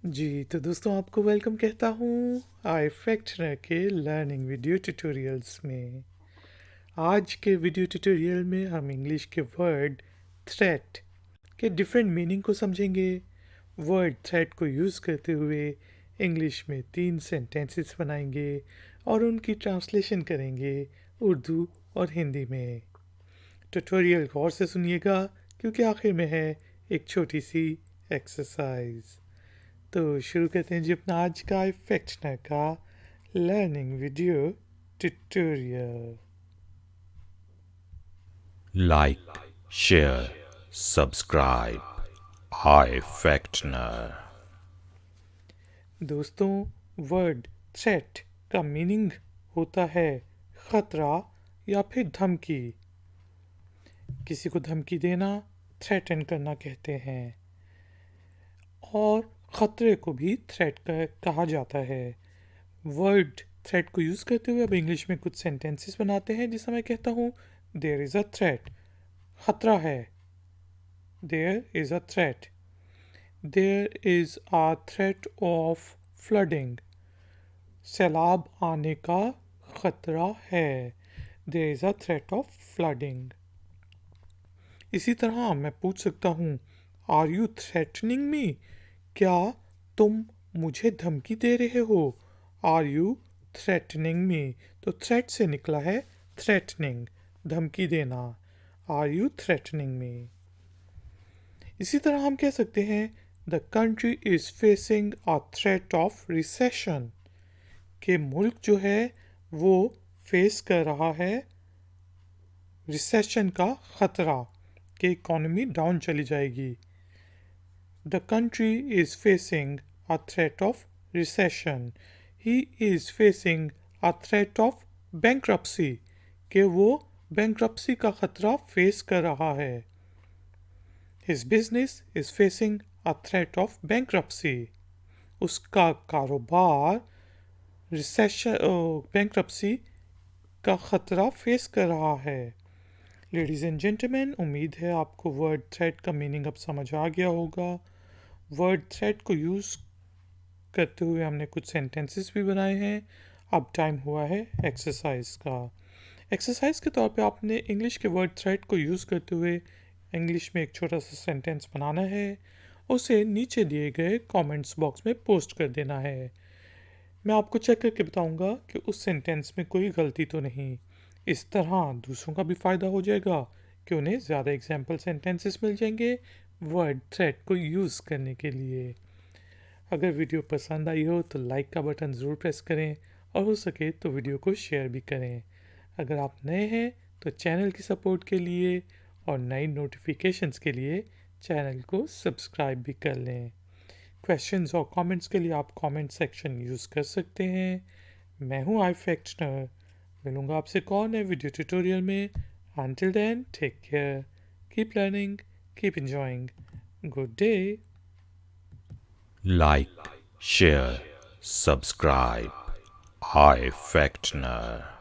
जी, तो दोस्तों आपको वेलकम कहता हूँ आई फैक्टनर के लर्निंग वीडियो ट्यूटोरियल्स में। आज के वीडियो ट्यूटोरियल में हम इंग्लिश के वर्ड थ्रेट के डिफरेंट मीनिंग को समझेंगे। वर्ड थ्रेट को यूज़ करते हुए इंग्लिश में 3 सेंटेंसेस बनाएंगे और उनकी ट्रांसलेशन करेंगे उर्दू और हिंदी में। ट्यूटोरियल गौर से सुनिएगा क्योंकि आखिर में है एक छोटी सी एक्सरसाइज। तो शुरू करते हैं जी अपना आज का इफेक्शनर का learning video tutorial. Like, share, subscribe. Hi, Factner. दोस्तों, वर्ड थ्रेट का मीनिंग होता है खतरा या फिर धमकी। किसी को धमकी देना थ्रेटन करना कहते हैं और खतरे को भी थ्रेट कहा जाता है। वर्ड थ्रेट को यूज़ करते हुए अब इंग्लिश में कुछ सेंटेंसेस बनाते हैं जिसमें मैं कहता हूँ देयर इज़ अ थ्रेट, खतरा है। There is a threat, there is a threat of flooding, सैलाब आने का खतरा है। There is a threat of flooding. इसी तरह मैं पूछ सकता हूँ आर यू थ्रेटनिंग मी, क्या तुम मुझे धमकी दे रहे हो। आर यू थ्रेटनिंग मी, तो थ्रेट से निकला है थ्रेटनिंग, धमकी देना। आर यू थ्रेटनिंग मी। इसी तरह हम कह सकते हैं the country is facing a threat of recession, कि मुल्क जो है वो फेस कर रहा है रिसेशन का खतरा, कि इकोनॉमी डाउन चली जाएगी। The country is facing a threat of recession. He is facing a threat of bankruptcy, कि वो bankruptcy का खतरा फेस कर रहा है। His business is facing a threat of bankruptcy. उसका कारोबार bankruptcy का खतरा फेस कर रहा है। लेडीज़ एंड जेंटलमैन, उम्मीद है आपको वर्ड थ्रेट का मीनिंग अब समझ आ गया होगा। वर्ड थ्रेट को यूज़ करते हुए हमने कुछ सेंटेंसेस भी बनाए हैं। अब टाइम हुआ है एक्सरसाइज का। एक्सरसाइज के तौर पे आपने इंग्लिश के वर्ड थ्रेट को यूज़ करते हुए इंग्लिश में एक छोटा सा सेंटेंस बनाना है, उसे नीचे दिए गए कमेंट्स बॉक्स में पोस्ट कर देना है। मैं आपको चेक करके बताऊंगा कि उस सेंटेंस में कोई गलती तो नहीं। इस तरह दूसरों का भी फ़ायदा हो जाएगा कि उन्हें ज़्यादा एग्जाम्पल सेंटेंसेस मिल जाएंगे वर्ड थ्रेट को यूज़ करने के लिए। अगर वीडियो पसंद आई हो तो लाइक का बटन ज़रूर प्रेस करें और हो सके तो वीडियो को शेयर भी करें। अगर आप नए हैं तो चैनल की सपोर्ट के लिए और नई नोटिफिकेशंस के लिए चैनल को सब्सक्राइब भी कर लें। क्वेश्चंस और कमेंट्स के लिए आप कमेंट सेक्शन यूज़ कर सकते हैं। मैं हूँ आई फैक्टनर, मिलूँगा आपसे कौन है वीडियो ट्यूटोरियल में। Until then, take care, keep learning, keep enjoying. Good day. Like, share, subscribe. Hi, Factner.